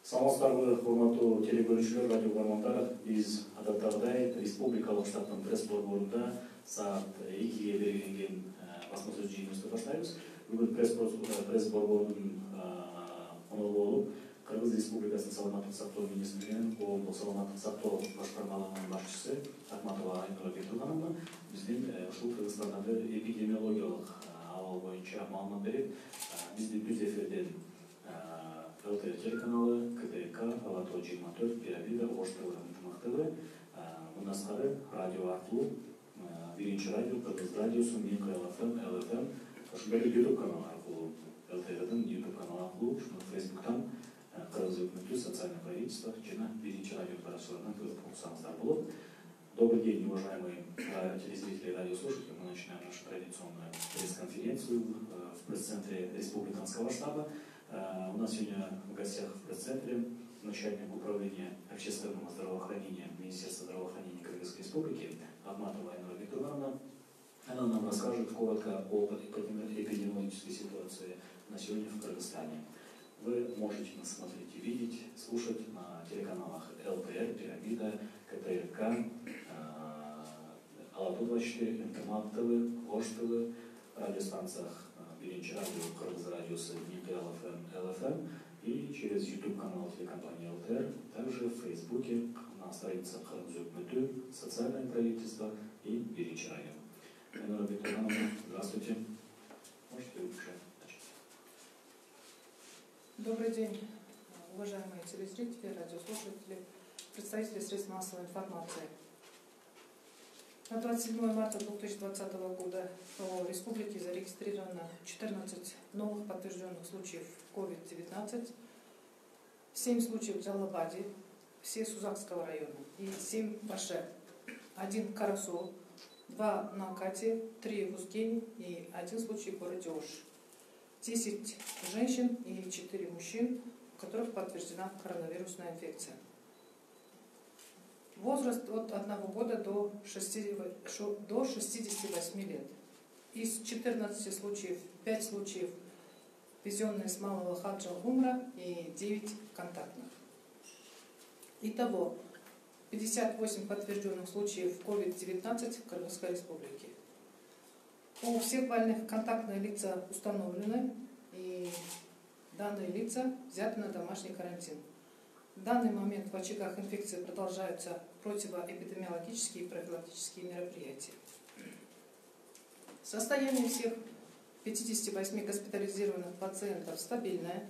Саламатсыздарбы, урматтуу телекөрүүчүлөр, радио угармандар. Биз адаттагыдай республикалык штабтын пресс борборунда саат 2-ге белгиленген басма сөз жыйыныбызды баштайбыз. Бүгүн пресс борборунун коногу болуп, Кыргыз Республикасынын саламаттык сактоо министринин коомдук саламаттык сактоо башкармалыгынын башчысы Акматова Айнура Бектургановна биздин ушул Кыргызстандагы эпидемиологиялык абал боюнча маалымат берип, бизди түз эфирден ЛТР телеканалы, КТК, Алато 24, Пирамида, Ош ТВ, Ынтымак ТВ, мындан сырткары радио аркылуу, биринчи радио, Кыргыз радиосу, Миңкаял ФМ, ЛФМ, ошондой эле YouTube каналы аркылуу, ЛТРдин YouTube каналы аркылуу, Фейсбуктан Кыргыз өкмөтү, социальное правительство жана биринчи радио тарашчыларынан көрүп окусаңыздар болот. Добрый день, уважаемые телезрители и радиослушатели. Мы начинаем нашу традиционную пресс-конференцию в пресс-центре Республиканского штаба. У нас сегодня в гостях в пресс-центре начальник управления общественного здравоохранения Министерства здравоохранения Кыргызской Республики Акматова Айнура Бектургановна. Она нам расскажет коротко о эпидемиологической ситуации на сегодня в Кыргызстане. Вы можете нас смотреть и видеть, слушать на телеканалах ЛТР, Пирамида, КТРК, Алато 24, Ынтымак ТВ, Ош ТВ, радиостанциях биринчи радио, Кыргыз радиосы, Миңкаял ФМ, ЛФМ и через YouTube канал телекомпании ЛТР, также в Фейсбуке на странице Кыргыз өкмөтү, социальное правительство и биринчи радио. Айнура Бектургановна, здравствуйте. Можете уже начать. Добрый день, уважаемые телезрители, радиослушатели, представители средств массовой информации. На 27 марта 2020 года в республике зарегистрировано 14 новых подтвержденных случаев COVID-19, 7 случаев в Джалабаде, все Сузакского района, и 7 в Аше, 1 в Карасу, 2 на Акате, 3 в Узгене и 1 случай в городе Ош. 10 женщин и 4 мужчин, у которых подтверждена коронавирусная инфекция. Возраст от 1 года до 68 лет. Из 14 случаев 5 случаев ввезенные с Малого Хаджа Умра и 9 контактных. Итого 58 подтвержденных случаев COVID-19 в Кыргызской республике. У всех больных контактные лица установлены, и данные лица взяты на домашний карантин. В данный момент в очагах инфекции продолжаются противоэпидемиологические и профилактические мероприятия. Состояние всех 58 госпитализированных пациентов стабильное.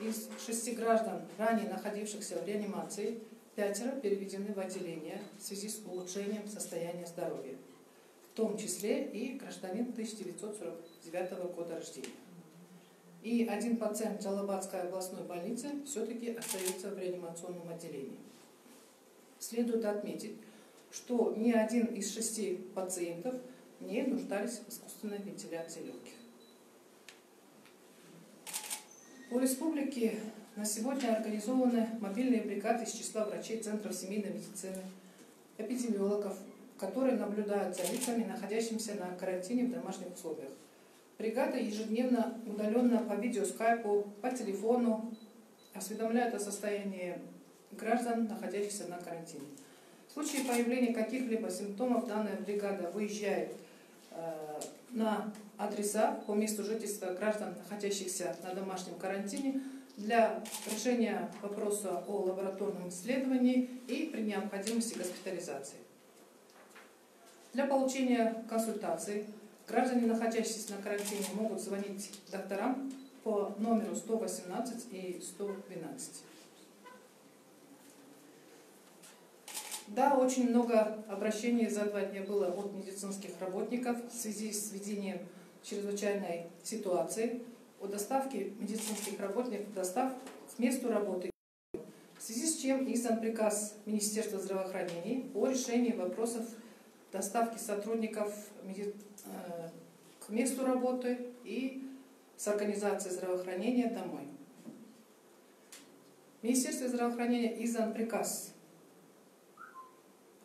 Из 6 граждан, ранее находившихся в реанимации, 5 переведены в отделение в связи с улучшением состояния здоровья, в том числе и гражданин 1949 года рождения. И 1 пациент Джалабадской областной больницы все-таки остается в реанимационном отделении. Следует отметить, что ни один из 6 пациентов не нуждались в искусственной вентиляции легких. По республике на сегодня организованы мобильные бригады из числа врачей Центров семейной медицины, эпидемиологов, которые наблюдают за лицами, находящимися на карантине в домашних условиях. Бригада ежедневно удаленно по видеоскайпу, по телефону осведомляют о состоянии граждан, находящихся на карантине. В случае появления каких-либо симптомов данная бригада выезжает на адреса по месту жительства граждан, находящихся на домашнем карантине, для решения вопроса о лабораторном исследовании и при необходимости госпитализации. Для получения консультаций граждане, находящиеся на карантине, могут звонить докторам по номеру 118 и 112. Да, очень много обращений за 2 дня было от медицинских работников в связи с введением чрезвычайной ситуации о доставке медицинских работников к месту работы, в связи с чем издан приказ Министерства здравоохранения о решении вопросов доставки сотрудников к месту работы и с организацией здравоохранения домой. В Министерстве здравоохранения издан приказ.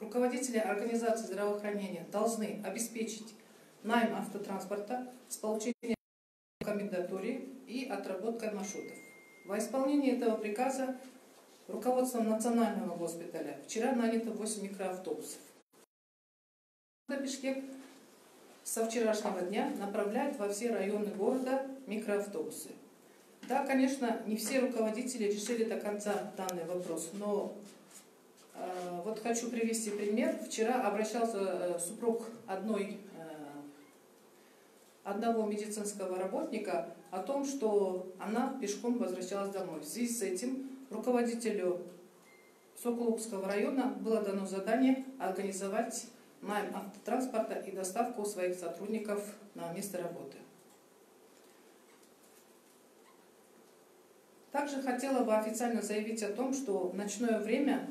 Руководители организации здравоохранения должны обеспечить найм автотранспорта с получением комендатуры и отработкой маршрутов. Во исполнение этого приказа Руководством национального госпиталя вчера нанято 8 микроавтобусов. Бишкек со вчерашнего дня направляет во все районы города микроавтобусы. Да, конечно, не все руководители решили до конца данный вопрос, но вот хочу привести пример. Вчера обращался супруг одного медицинского работника о том, что она пешком возвращалась домой. В связи с этим руководителю Сокулукского района было дано задание организовать найм автотранспорта и доставку своих сотрудников на место работы. Также хотела бы официально заявить о том, что в ночное время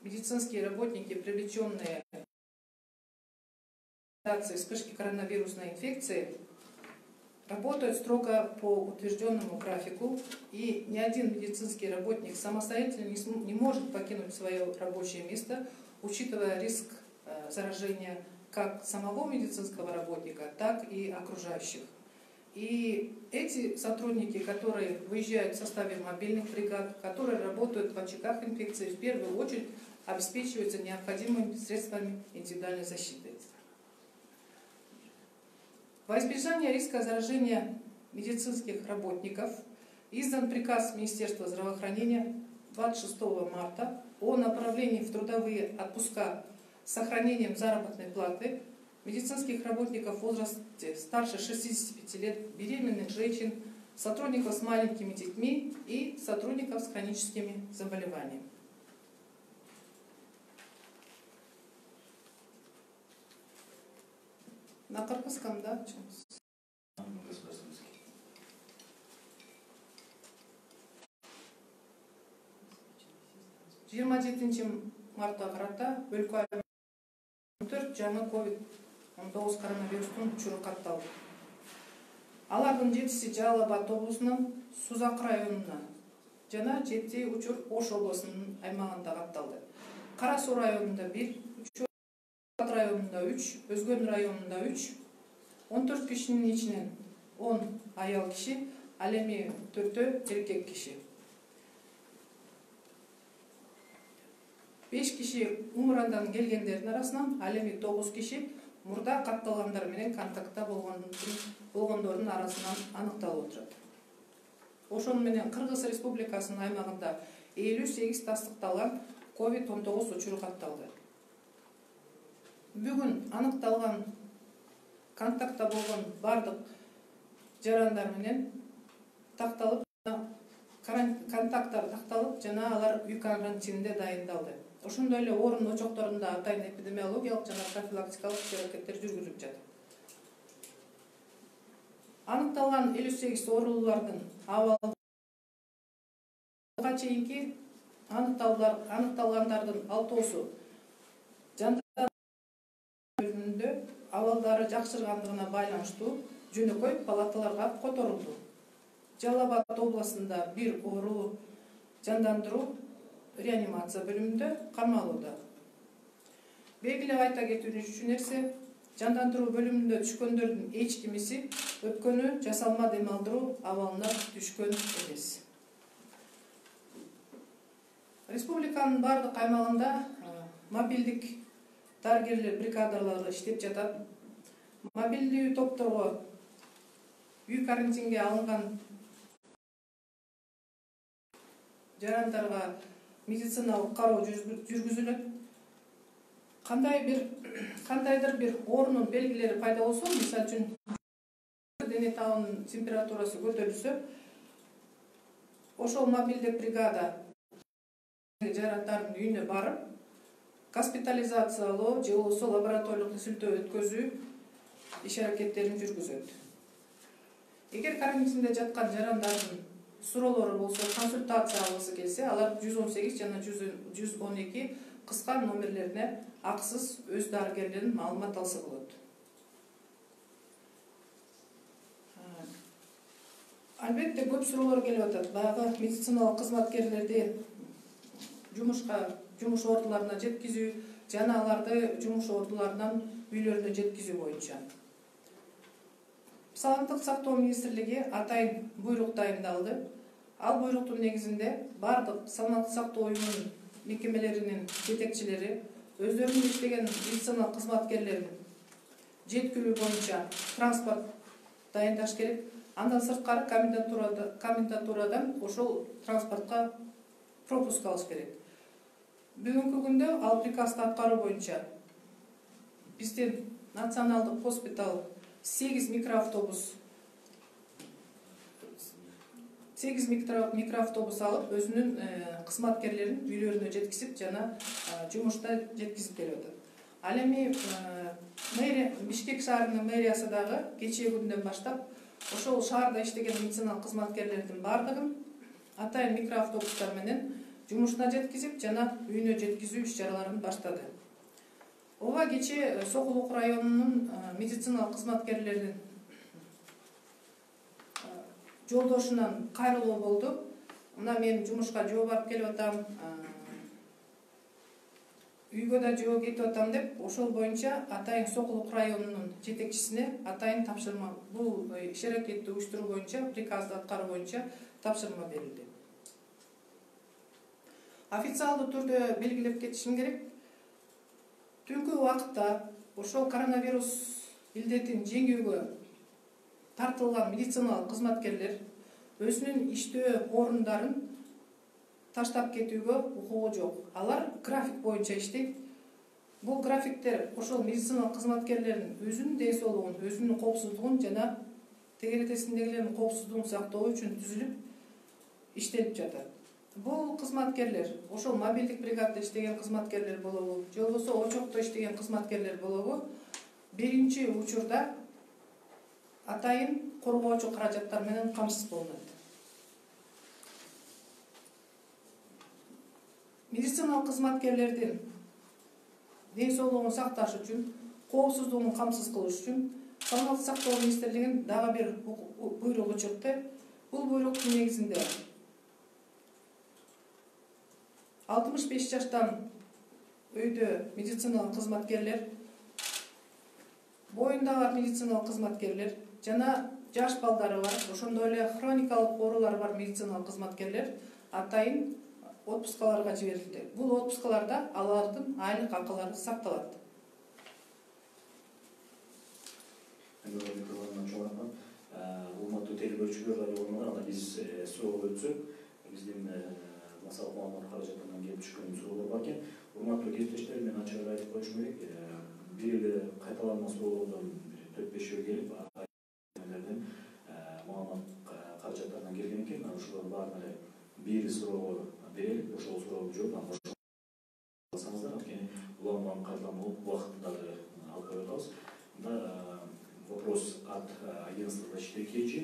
медицинские работники, привлеченные к вспышке коронавирусной инфекции, работают строго по утвержденному графику, и ни один медицинский работник самостоятельно не может покинуть свое рабочее место, учитывая риск заражения как самого медицинского работника, так и окружающих. И эти сотрудники, которые выезжают в составе мобильных бригад, которые работают в очагах инфекции, в первую очередь обеспечиваются необходимыми средствами индивидуальной защиты. Во избежание риска заражения медицинских работников издан приказ Министерства здравоохранения 26 марта о направлении в трудовые отпуска с сохранением заработной платы медицинских работников в возрасте старше 65 лет, беременных женщин, сотрудников с маленькими детьми и сотрудников с хроническими заболеваниями. На кыргызском, да? 27 мартта карата өлкө 4 жаңы COVID-19 коронавирустун учуру катталды. Алардын 7-си Жалал Абад облусунун Сузак районуна жана 7 учур Ош облусунун аймагында катталды. Кара Суу районунда 1, районунда 3, Өзгөн районунда 3, 14 кишинин ичинен 10 аял киши, ал эми 4 эркек киши. 5 киши умурандан келгендердин арасынан, ал эми 9 киши мурда катталгандар менен контактта болгондордун арасынан аныкталып отурат. Ошону менен Кыргыз Республикасынын аймагында 58 тастыкталган COVID-19 учуру катталды. Бүгүн аныкталган контактта болгон бардык жарандар менен такталып, контакттар такталып, жана алар үй карантининде дайындалды. Ошондой эле орун очокторунда атайын эпидемиологиялык жана профилактикалык иш-аракеттер жүргүзүлүп жатат. Аныкталган 58 оорулуулардын абалга чейинки аныкталгандардын 6-оосу жандардын бөлүмүндө абалдары жакшыргандыгына байланыштуу жөнөкөй палаталарга которулду. Жалал Абад областында 1 оорулуу жандандыруу реанимация бөлүмүндө кармалууда. Белгилеп айта кетүүчү нерсе, жандандыруу бөлүмүндө түшкөндөрдүн эч кимиси өткөнү жасалма дем алдыруу абалына түшкөн эмес. Республиканын бардык аймагында мобилдик дарыгерлер бригадалары иштеп жатат. Мобилдүү топторго үй карантинге алынган жарандарга медициналык кароо жүргүзүлөт. Кандайдыр бир оорунун белгилери пайда болсо, мисалы үчүн дене табынын температурасы көтөрүлсө, ошол мобилдик бригада жарандардын үйүнө барып, госпитализациялоо же болбосо лабораториялык изилтөө өткөзүү иш-аракеттерин жүргүзөт. Эгер карантинде жаткан жарандардын суроолору болсо, консультация алгысы келсе, алар 118 жана 112 кыска номерлерине акысыз өз дарыгерлерин маалымат алса болот. Албетте көп суроолор келип атат. Баягы медициналык кызматкерлерди жумуш ордуларына жеткизүү жана аларды жумуш ордуларынан үйлөрүнө жеткизүү боюнча. Саламаттык сактоо министрлиги атайын буйрук дайындалды. Ал буйруктун негизинде бардык саламаттык сактоо уюмунун мекемелеринин жетекчилери өздөрүнүн иштеген медициналык кызматкерлерин жеткирүү боюнча транспорт дайындаш керек. Андан сырткары комендатурадан ошол транспортко пропуск алыш керек. Бүгүнкү күндө ал приказды аткаруу боюнча биздин националдык госпиталь 8 микроавтобус алып, өзүнүн кызматкерлерин үйлөрүнө жеткизип жана жумушта жеткизип келип атат. Ал эми Бишкек шаарынын мэриясы дагы кечээ күндөн баштап ошол шаарда иштеген медициналык кызматкерлердин бардыгын атайын микроавтобустар менен жумушуна жеткизип жана үйүнө жеткизүү иш-чараларын баштады. Ооба кечээ Сокулук районунун медициналык кызматкерлеринин жолдошунан кайрылуу болду. Мына мен жумушка жөө барып келип атам, үйгө да жөө кетип атам деп, ошол боюнча атайын Сокулук районунун жетекчисине атайын тапшырма, бул иш-аракетти уюштуруу боюнча, приказды аткаруу боюнча тапшырма берилди. Официалдуу түрдө белгилеп кетишим керек. Түнкү убакытта ошол коронавирус илдетин жеңүүгө тартылган медициналык кызматкерлер өзүнүн иштөө орундарын таштап кетүүгө укугу жок. Алар график боюнча иштейт. Бул графиктер ошол медициналык кызматкерлердин өзүнүн ден соолугун, өзүнүн коопсуздугун жана тегеретесиндегилердин коопсуздугун сактоо үчүн түзүлүп иштелип жатат. Бул кызматкерлер ошол мобилдик бригадада иштеген кызматкерлер болобу, же болбосо очокто иштеген кызматкерлер болобу, биринчи учурда атайын коргоочу каражаттар менен камсыз болунат. Медициналык кызматкерлердин ден соолугун сакташ үчүн, коопсуздугун камсыз кылыш үчүн Саламаттык сактоо министрлигинин дагы бир буйругу чыкты. Бул буйруктун негизинде 65 жаштан өйдө медициналык кызматкерлер, боюнда бар медициналык кызматкерлер жана жаш балдары бар, ошондой эле хроникалык оорулары бар медициналык кызматкерлер атайын отпускаларга жиберилди. Бул отпускаларда алардын айлык акылары сакталат. Урматтуу телекөрүүчүлөр, радиолордон биз суроого өтсөк, биздин массалык маалымат каражатынан келип түшкөн суроолор бар экен. Урматтуу кесиптештер, мен ачык айтып коюшум керек. Бир эле кайталанма суроолордон 4-5 жөө келип, маалымат каражаттарынан келген экен. Ошолордун баарына эле бир суроого берелик, ошол суроого жооп алсаңыздар, анткени улам кайталанма убакытты дагы алып коюп атабыз. Вопрос от агентства «24 Кечи».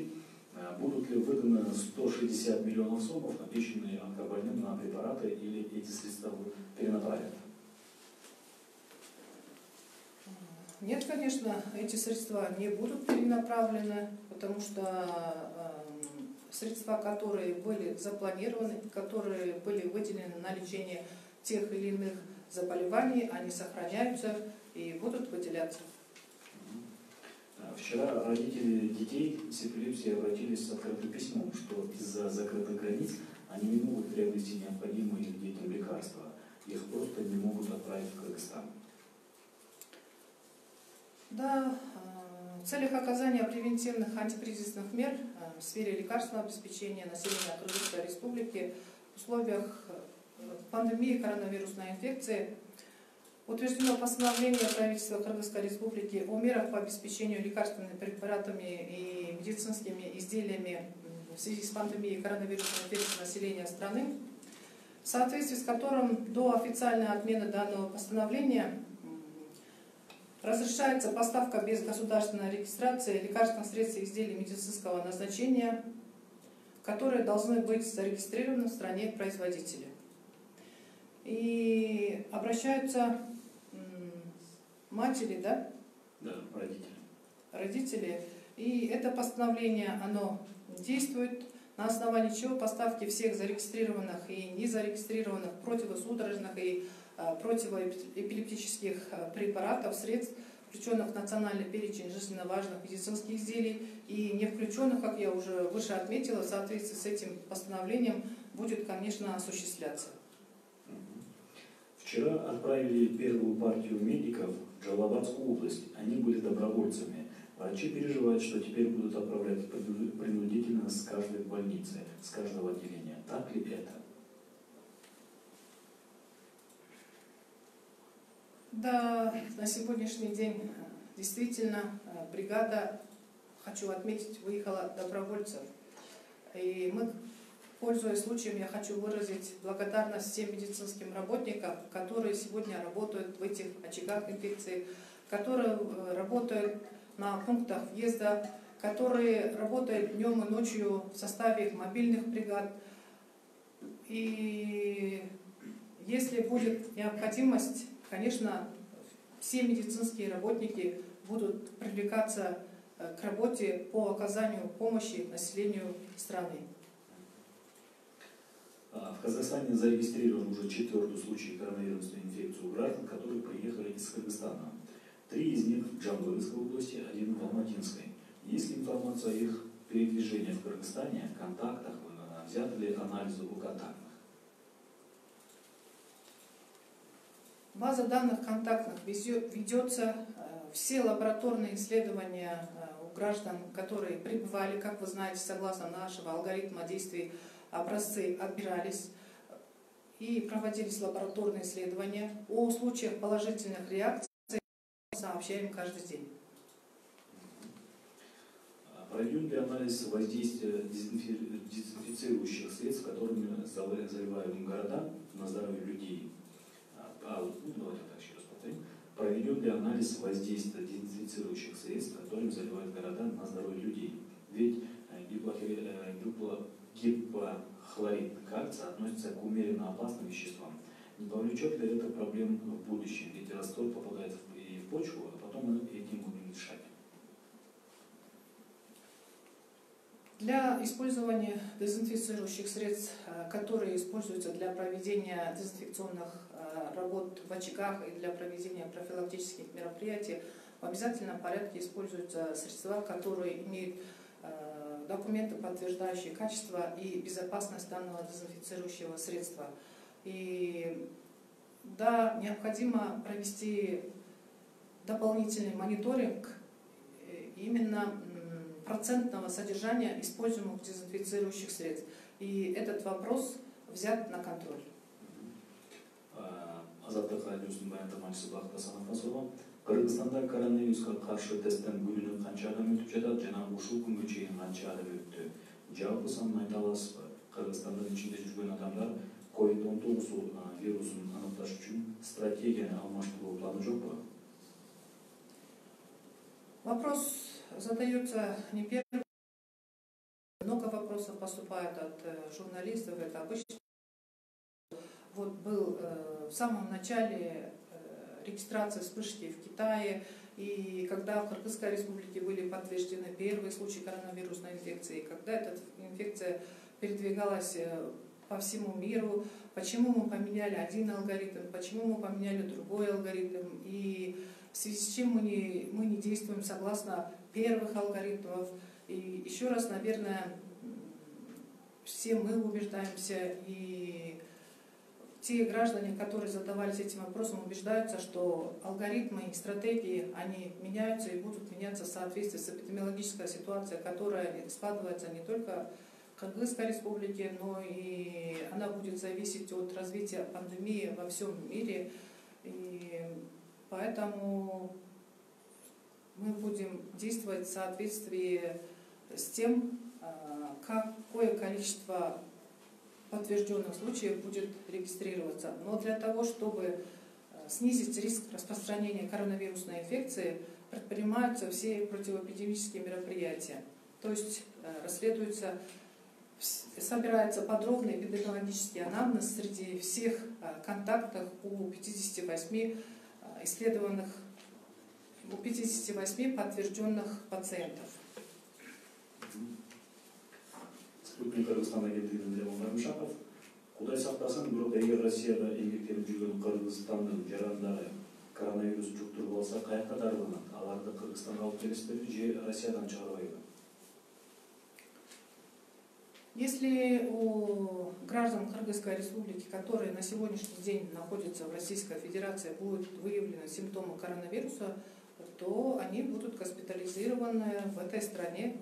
Будут ли выданы 160 миллионов сомов, обещанные онкобольным на препараты, или эти средства перенаправят? Нет, конечно, эти средства не будут перенаправлены, потому что средства, которые были запланированы, которые были выделены на лечение тех или иных заболеваний, они сохраняются и будут выделяться. Вчера родители детей с эпилепсией обратились с открытым письмом, что из-за закрытых границ они не могут приобрести необходимые детям лекарства. Их просто не могут отправить в Кыргызстан. Да, в целях оказания превентивных антикризисных мер в сфере лекарственного обеспечения населения Кыргызской Республики в условиях пандемии коронавирусной инфекции утверждено постановление правительства Кыргызской Республики о мерах по обеспечению лекарственными препаратами и медицинскими изделиями в связи с пандемией коронавирусной инфекции населения страны, в соответствии с которым до официальной отмены данного постановления разрешается поставка без государственной регистрации лекарственных средств и изделий медицинского назначения, которые должны быть зарегистрированы в стране производителя. И обращаются матери, да? Да, родители. Родители. И это постановление, оно действует, на основании чего поставки всех зарегистрированных и незарегистрированных противосудорожных и противоэпилептических препаратов, средств включенных в национальный перечень жизненно важных медицинских изделий, и не включенных, как я уже выше отметила, в соответствии с этим постановлением будет, конечно, осуществляться. Вчера отправили первую партию медиков в Джалабадскую область. Они были добровольцами. Врачи переживают, что теперь будут отправлять принудительно с каждой больницы, с каждого отделения. Так ли это? Да, на сегодняшний день действительно бригада, хочу отметить, выехала добровольцев. И мы, пользуясь случаем, я хочу выразить благодарность всем медицинским работникам, которые сегодня работают в этих очагах инфекции, которые работают на пунктах въезда, которые работают днем и ночью в составе мобильных бригад. И если будет необходимость, конечно, все медицинские работники будут привлекаться к работе по оказанию помощи населению страны. В Казахстане зарегистрирован уже 4-й случай коронавирусной инфекции у граждан, которые приехали из Кыргызстана. 3 из них в Жамбылской области, 1 в Алматинской. Есть ли информация о их передвижении в Кыргызстане, контактах, взяты ли анализы у контактных? База данных контактных ведется, все лабораторные исследования у граждан, которые прибывали, как вы знаете, согласно нашего алгоритма действий, образцы отбирались и проводились лабораторные исследования. О случаях положительных реакций сообщаем каждый день. Проведен ли анализ воздействия дезинфицирующих средств, которыми заливают города, на здоровье людей? Давайте так еще раз повторим. Проведен ли анализ воздействия дезинфицирующих средств, которыми заливают города, на здоровье людей? Ведь гипохлорид кальция относится к умеренно опасным веществам. Не повлечет ли это проблем в будущем? Ведь раствор попадает и в почву, а потом мы этим будем дышать. Для использования дезинфицирующих средств, которые используются для проведения дезинфекционных работ в очагах и для проведения профилактических мероприятий, в обязательном порядке используются средства, которые имеют документы, подтверждающие качество и безопасность данного дезинфицирующего средства. И да, необходимо провести дополнительный мониторинг именно процентного содержания используемых дезинфицирующих средств. И этот вопрос взят на контроль. Азаттык радиосунун баяндамачысы Бакыт Асановго суроо. Кыргызстанда коронавируска каршы тесттен күнүнө канча адам өтүп жатат жана ушул күнгө чейин канча адам өттү? Жалпы санын айта аласызбы? Кыргызстандын ичинде жүргөн адамдар COVID-19 вирусун аныкташ үчүн стратегияны алмаштыруу планы жокпу? Вопрос задается не первый. Много вопросов поступает от журналистов, это обычно. Вот был в самом начале регистрации вспышки в Китае, и когда в Кыргызской республике были подтверждены первые случаи коронавирусной инфекции, когда эта инфекция передвигалась по всему миру, почему мы поменяли один алгоритм, почему мы поменяли другой алгоритм, и в связи с чем мы не действуем согласно первых алгоритмов. И еще раз, наверное, все мы убеждаемся, и те граждане, которые задавались этим вопросом, убеждаются, что алгоритмы и стратегии, они меняются и будут меняться в соответствии с эпидемиологической ситуацией, которая складывается не только в Кыргызской республике, но и она будет зависеть от развития пандемии во всем мире. И поэтому мы будем действовать в соответствии с тем, какое количество подтвержденных случаев будет регистрироваться. Но для того, чтобы снизить риск распространения коронавирусной инфекции, предпринимаются все противоэпидемические мероприятия. То есть собирается подробный эпидемиологический анамнез среди всех контактов у 58 исследованных, у 58 подтвержденных пациентов. Спутник Кыргызстан агенттигинин Левон Рамшаков, Кудай сактасын, бирок эгер Россияда эмгектенип жүргөн Кыргызстандын жарандары коронавирус жұқтырып алса қаяққа дарыланады? Аларды Қырғызстанға алып келесіздерби же Россиядан чыгарбайбы? Если у граждан Кыргызской республики, которые на сегодняшний день находятся в Российской Федерации, будут выявлены симптомы коронавируса, то они будут госпитализированы в этой стране.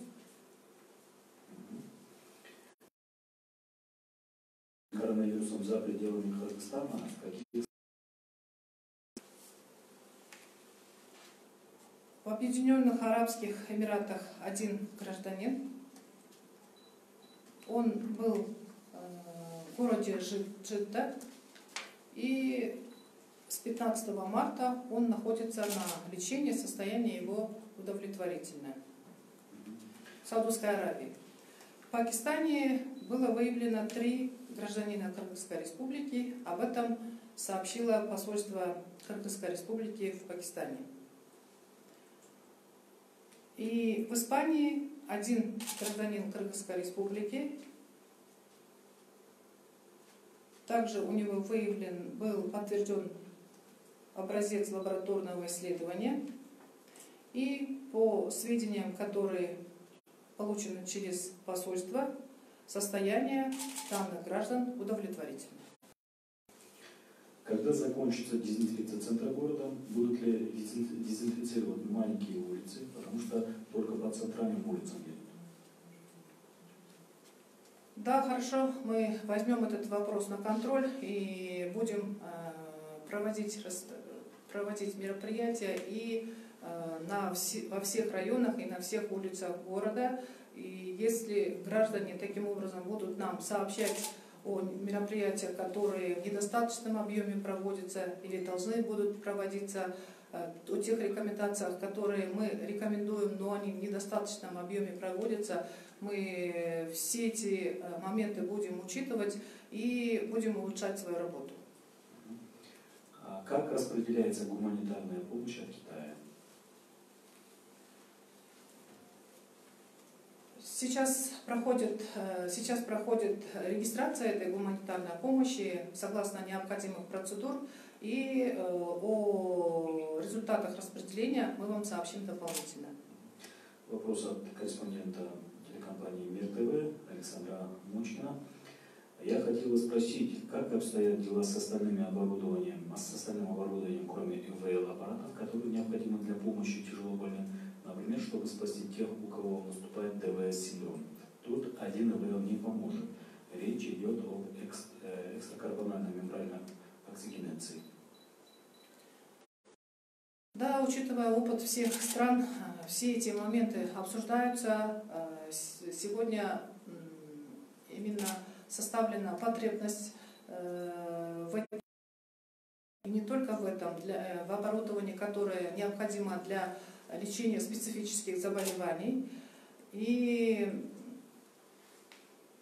Коронавирусом за пределами Кыргызстана какие? В Объединенных Арабских Эмиратах один гражданин. Он был в городе Джидда, и с 15 марта он находится на лечении, состояние его удовлетворительное. В Саудовской Аравии. В Пакистане было выявлено 3 гражданина Кыргызской республики. Об этом сообщило посольство Кыргызской республики в Пакистане. И в Испании один гражданин Кыргызской республики. Также у него был подтвержден образец лабораторного исследования. И по сведениям, которые получены через посольство, состояние данных граждан удовлетворительно. Когда закончится дезинфекция центра города, будут ли дезинфицировать маленькие улицы, потому что только по центральным улицам едут? Да, хорошо, мы возьмем этот вопрос на контроль и будем проводить мероприятия и во всех районах и на всех улицах города. И если граждане таким образом будут нам сообщать о мероприятиях, которые в недостаточном объеме проводятся или должны будут проводиться, о тех рекомендациях, которые мы рекомендуем, но они в недостаточном объеме проводятся, мы все эти моменты будем учитывать и будем улучшать свою работу. А как распределяется гуманитарная помощь от Китая? Сейчас проходит регистрация этой гуманитарной помощи согласно необходимых процедур, и о результатах распределения мы вам сообщим дополнительно. Вопрос от корреспондента телекомпании Мир ТВ Александра Мочкина. Я хотел бы спросить, как обстоят дела с остальным оборудованием, кроме ИВЛ-аппаратов, которые необходимы для помощи тяжелобольным, например, чтобы спасти тех, у кого наступает ДВС-синдром. Тут один ИВЛ не поможет. Речь идет об экстракорпональной мембранной оксигенации. Да, учитывая опыт всех стран, все эти моменты обсуждаются. Сегодня именно составлена потребность не только в этом, в оборудовании, которое необходимо для лечения специфических заболеваний. И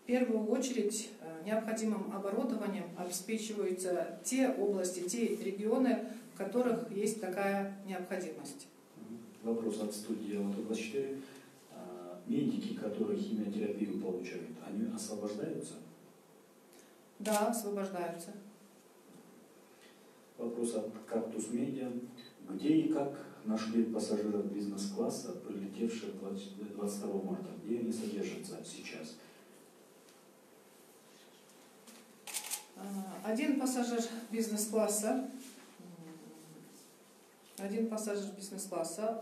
в первую очередь необходимым оборудованием обеспечиваются те области, те регионы, в которых есть такая необходимость. Вопрос от студии АВТО-24. Медики, которые химиотерапию получают, они освобождаются? Да, освобождаются. Вопрос от Кактус Медиа. Где и как нашли пассажиров бизнес-класса, прилетевших 22 марта? Где они содержатся сейчас? Один пассажир бизнес-класса,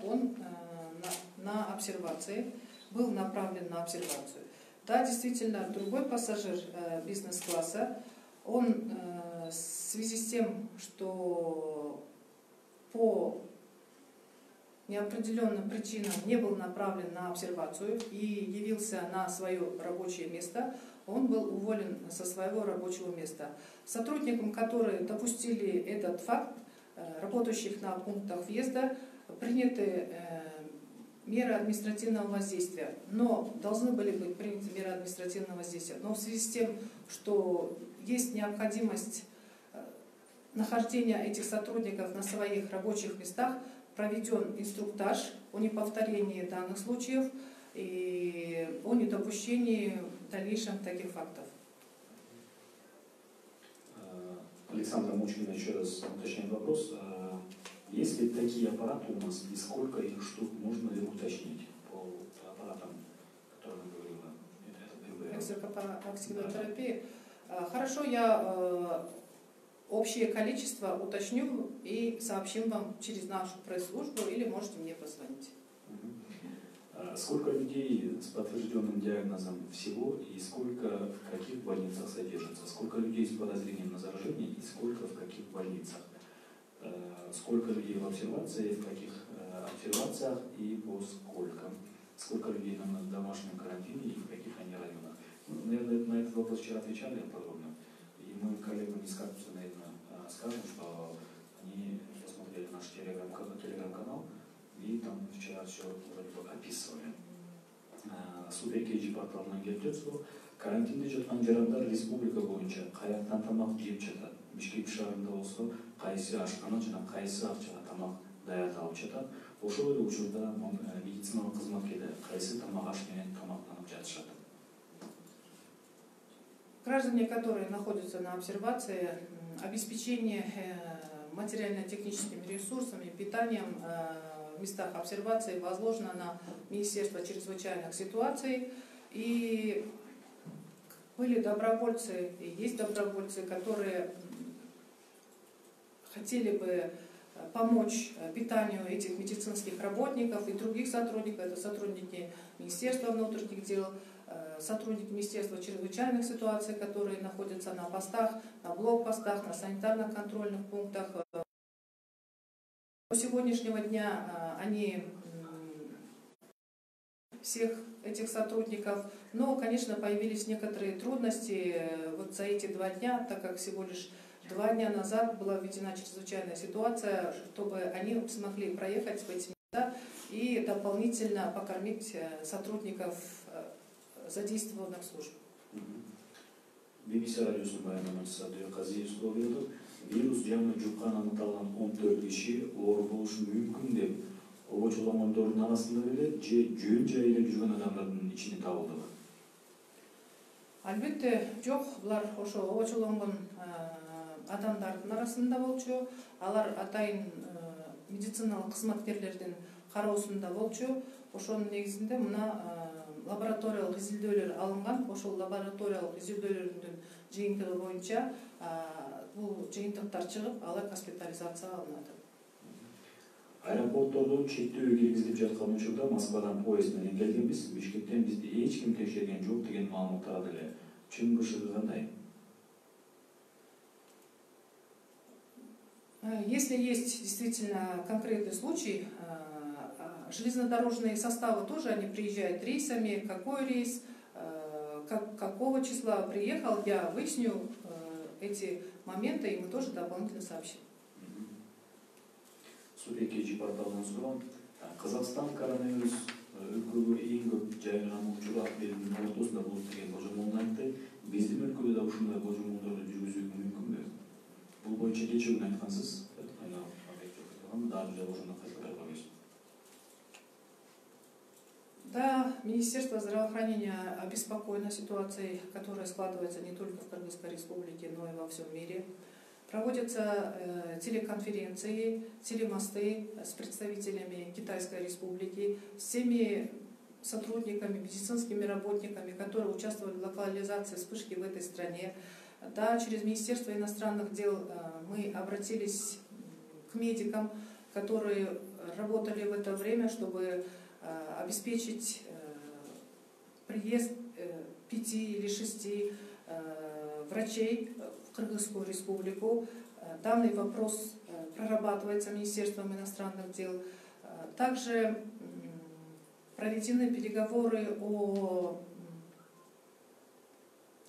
он на обсервации, был направлен на обсервацию. Да, действительно, другой пассажир бизнес-класса, он в связи с тем, что по неопределенным причинам не был направлен на обсервацию и явился на свое рабочее место, он был уволен со своего рабочего места. Сотрудникам, которые допустили этот факт, работающих на пунктах въезда, приняты меры административного воздействия. Но должны были быть приняты меры административного воздействия. Но в связи с тем, что есть необходимость нахождения этих сотрудников на своих рабочих местах, проведен инструктаж о неповторении данных случаев и о недопущении в дальнейшем таких фактов. Александра Мочкина еще раз уточняет вопрос. Есть ли такие аппараты у нас и сколько их штук, можно ли уточнить по аппаратам, которые мы говорили? Эксокапсулотерапия. Хорошо, я общее количество уточню и сообщим вам через нашу пресс-службу или можете мне позвонить. Сколько людей с подтвержденным диагнозом всего и сколько в каких больницах содержится? Сколько людей с подозрением на заражение и сколько в каких больницах? Сколько людей в обсервации, в каких обсервациях и по сколько? Сколько людей на домашнем карантине и в каких они районах? Наверное, на этот вопрос вчера отвечали подробно. И мы коллегам из корпуса, наверное, скажем, что они посмотрели наш телеграм-канал, и там вчера все вроде бы описывали. Супер KG порталынан келіп жатыр, карантинде жатқан жарандар республика бойынша қаяқтан тамақ жеп жатады. Бишкек шаарында болса, қайсы ашқана жана қайсы акчага тамақ даярдап алып жатат. Ошол эле учурда медициналык кызматкерлер кайсы тамак аш менен тамактанып жатышат. Граждане, которые находятся на обсервации, обеспечение материально-техническими ресурсами, питанием в местах обсервации возложено на Министерство чрезвычайных ситуаций. И были добровольцы, и есть добровольцы, которые хотели бы помочь питанию этих медицинских работников и других сотрудников. Это сотрудники Министерства внутренних дел, сотрудники Министерства чрезвычайных ситуаций, которые находятся на постах, на блокпостах, на санитарно-контрольных пунктах. До сегодняшнего дня они всех этих сотрудников, но, конечно, появились некоторые трудности вот за эти 2 дня, так как всего лишь 2 дня назад была введена чрезвычайная ситуация, чтобы они смогли проехать в эти места и дополнительно покормить сотрудников задействованных служб. BBC радиосунун баянамачысы Казиев суроо берди. Вирус жаңы жуккан анықталған 14 киши оор болушу мүмкүн деп обочолонгондордун арасында беле же жөн жайылып жүргөн адамдардын ичинде табылдыбы? Албетте жок, булар ошо обочолонгон адамдардын арасында болчу. Алар атайын медициналык кызматкерлердин кароосунда болчу. Ошонун негизинде мына лабораториялык изилдөөлөр алынган. Ошол лабораториялык изилдөөлөрдүн жыйынтыгы боюнча бул жыйынтыктар чыгып, алар госпитализацияга алынат. Аэропорттордо чектөө киргизилип жаткан учурда Москвадан поезд менен келгенбиз. Бишкектен бизди эч ким текшерген жок деген маалымат тарады эле. Чын бышыгы кандай? Если есть действительно конкретный случай, железнодорожные составы тоже они приезжают рейсами. Какой рейс, какого числа приехал, я выясню эти моменты, и мы тоже дополнительно сообщим. Супер KG порталынан сураган, Казакстан коронавирус өлкөгө эң көп жайылган учур апрелдин ортосунда болот деген божомолун айтты. Биздин өлкөдө да ушундай божомолдорду жүргүзүү мүмкүнбү? Бул боюнча кечээ күнү айткансыз. Да, Министерство здравоохранения обеспокоено ситуацией, которая складывается не только в Кыргызской республике, но и во всем мире. Проводятся телеконференции, телемосты с представителями Китайской республики, с теми сотрудниками, медицинскими работниками, которые участвовали в локализации вспышки в этой стране. Да, через Министерство иностранных дел мы обратились к медикам, которые работали в это время, чтобы обеспечить приезд 5 или 6 врачей в Кыргызскую республику. Данный вопрос прорабатывается Министерством иностранных дел. Также проведены переговоры о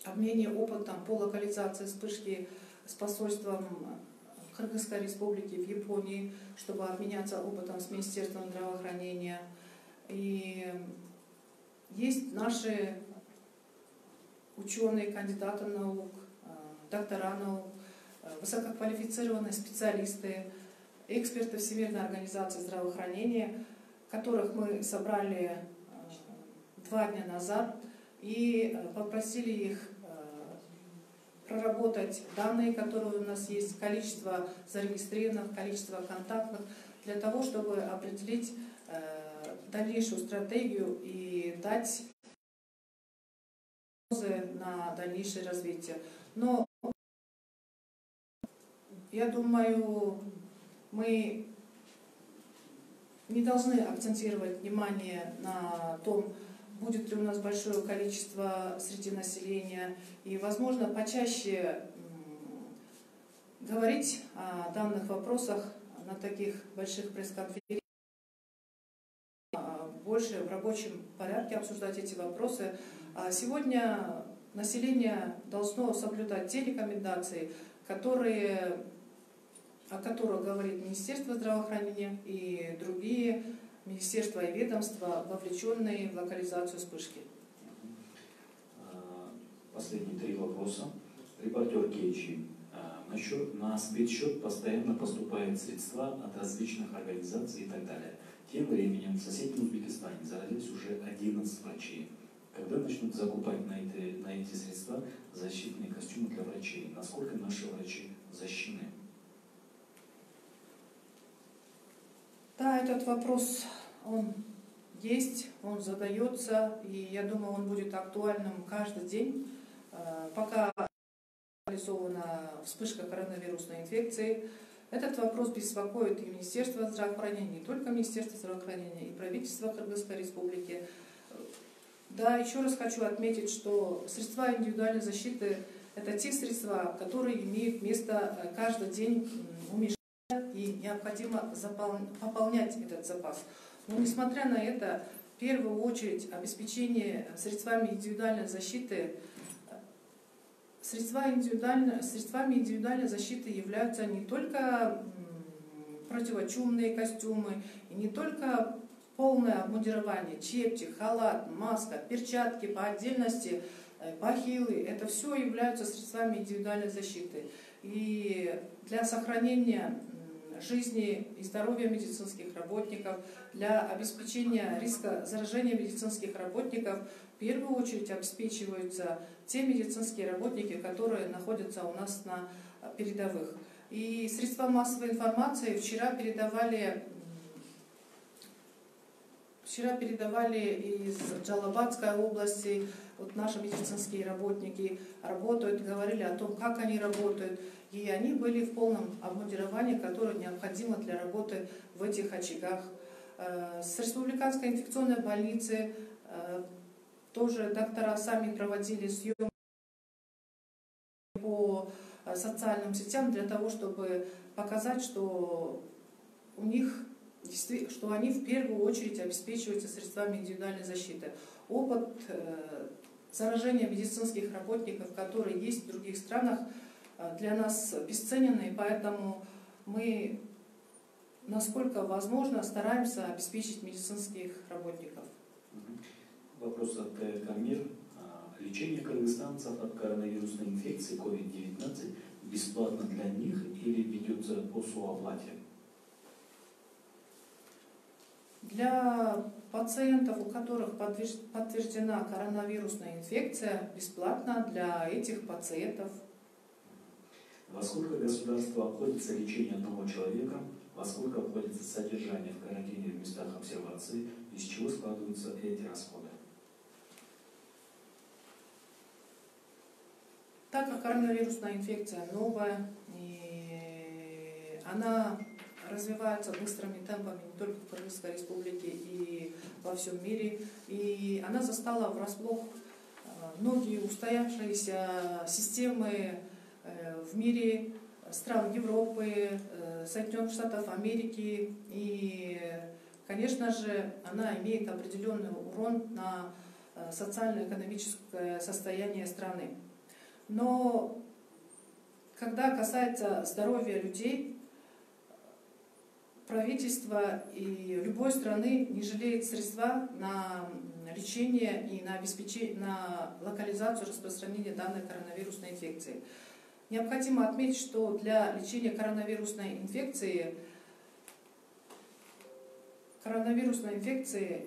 обмене опытом по локализации вспышки с посольством Кыргызской республики в Японии, чтобы обменяться опытом с Министерством здравоохранения. И есть наши ученые, кандидаты наук, доктора наук, высококвалифицированные специалисты, эксперты Всемирной организации здравоохранения, которых мы собрали 2 дня назад и попросили их проработать данные, которые у нас есть, количество зарегистрированных, количество контактных, для того, чтобы определить дальнейшую стратегию и дать прогнозы на дальнейшее развитие. Но я думаю, мы не должны акцентировать внимание на том, будет ли у нас большое количество среди населения, и, возможно, почаще говорить о данных вопросах на таких больших пресс-конференциях, больше в рабочем порядке обсуждать эти вопросы. Сегодня население должно соблюдать те рекомендации, о которых говорит Министерство здравоохранения и другие министерства и ведомства, вовлеченные в локализацию вспышки. Последние 3 вопроса. Репортер Кейчи. На спецсчет постоянно поступают средства от различных организаций и так далее. Тем временем в соседнем Узбекистане заразились уже 11 врачей. Когда начнут закупать на эти средства защитные костюмы для врачей? Насколько наши врачи защищены? Да, этот вопрос, он есть, он задается, и я думаю, он будет актуальным каждый день, пока реализована вспышка коронавирусной инфекции. Этот вопрос беспокоит и Министерство здравоохранения, не только Министерство здравоохранения, и правительство Кыргызской республики. Да, еще раз хочу отметить, что средства индивидуальной защиты – это те средства, которые имеют место каждый день уменьшаться, и необходимо пополнять этот запас. Но несмотря на это, в первую очередь обеспечение средствами индивидуальной защиты, средствами индивидуальной защиты являются не только противочумные костюмы, и не только полное обмундирование, чепчик, халат, маска, перчатки по отдельности, бахилы. Это все являются средствами индивидуальной защиты. И для сохранения жизни и здоровья медицинских работников, для обеспечения риска заражения медицинских работников в первую очередь обеспечиваются те медицинские работники, которые находятся у нас на передовых. И средства массовой информации вчера передавали из Джалабадской области, вот наши медицинские работники работают, говорили о том, как они работают, и они были в полном обмундировании, которое необходимо для работы в этих очагах. С республиканской инфекционной больницы тоже доктора сами проводили съемки по социальным сетям для того, чтобы показать, что они в первую очередь обеспечиваются средствами индивидуальной защиты. Опыт заражения медицинских работников, которые есть в других странах, для нас бесценный, поэтому мы, насколько возможно, стараемся обеспечить медицинских работников. Вопрос от Камир. Лечение кыргызстанцев от коронавирусной инфекции COVID-19 бесплатно для них или ведется по сооплате? Для пациентов, у которых подтверждена коронавирусная инфекция, бесплатно для этих пациентов. Во сколько государства обходится лечение одного человека, во сколько обходится содержание в карантине в местах обсервации, из чего складываются эти расходы? Так как коронавирусная инфекция новая, и она развивается быстрыми темпами не только в Кыргызской республике и во всем мире, и она застала врасплох многие устоявшиеся системы в мире, стран Европы, Соединенных Штатов Америки, и, конечно же, она имеет определенный урон на социально-экономическое состояние страны. Но когда касается здоровья людей, правительство и любой страны не жалеет средства на лечение и на локализацию распространения данной коронавирусной инфекции. Необходимо отметить, что для лечения коронавирусной инфекции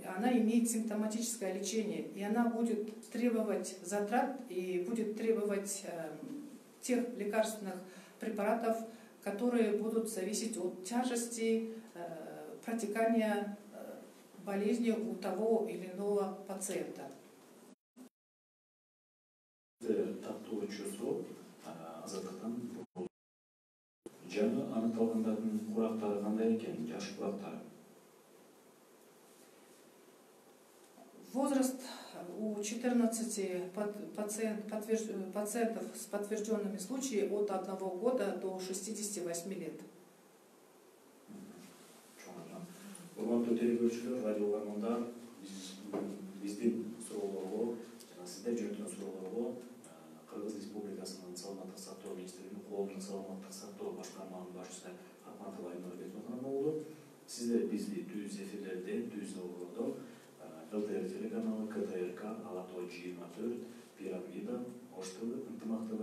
она имеет симптоматическое лечение, и она будет требовать затрат и будет требовать тех лекарственных препаратов, которые будут зависеть от тяжести протекания болезни у того или иного пациента. Жаңы анықталғандардың құрақтары қандай екен, жаш құрақтары? Возраст у 14 пациентов с подтвержденными случаями от 1 года до 68 лет. Урматтуу тергөөчүлөр, радио угармандар, биздин суроолорго, сиздер жөнөткөн суроолорго Кыргыз Республикасынын саламаттык сактоо министрлигинин коомдук саламаттык сактоо башкарманын башчысы Акматова Айнур Бекмухановна. Сиздер бизди түз эфирлерден, түз долбоордон ЛТР телеканалы, КТРК, Ала Тоо 24, Пирамида, Ош ТВ, Ынтымак ТВ,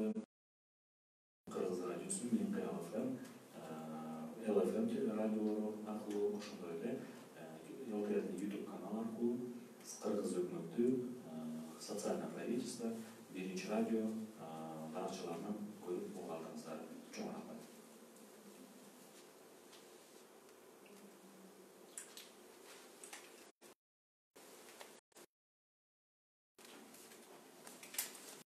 Кыргыз радиосу, Минкаял ФМ, ЛФМ радиолору аркылуу, ошондой эле ЛТРдин YouTube каналы аркылуу, Кыргыз өкмөтү, социальное правительство, биринчи радио баракчаларынан көрүп угардыңыздар. Чоң рахмат.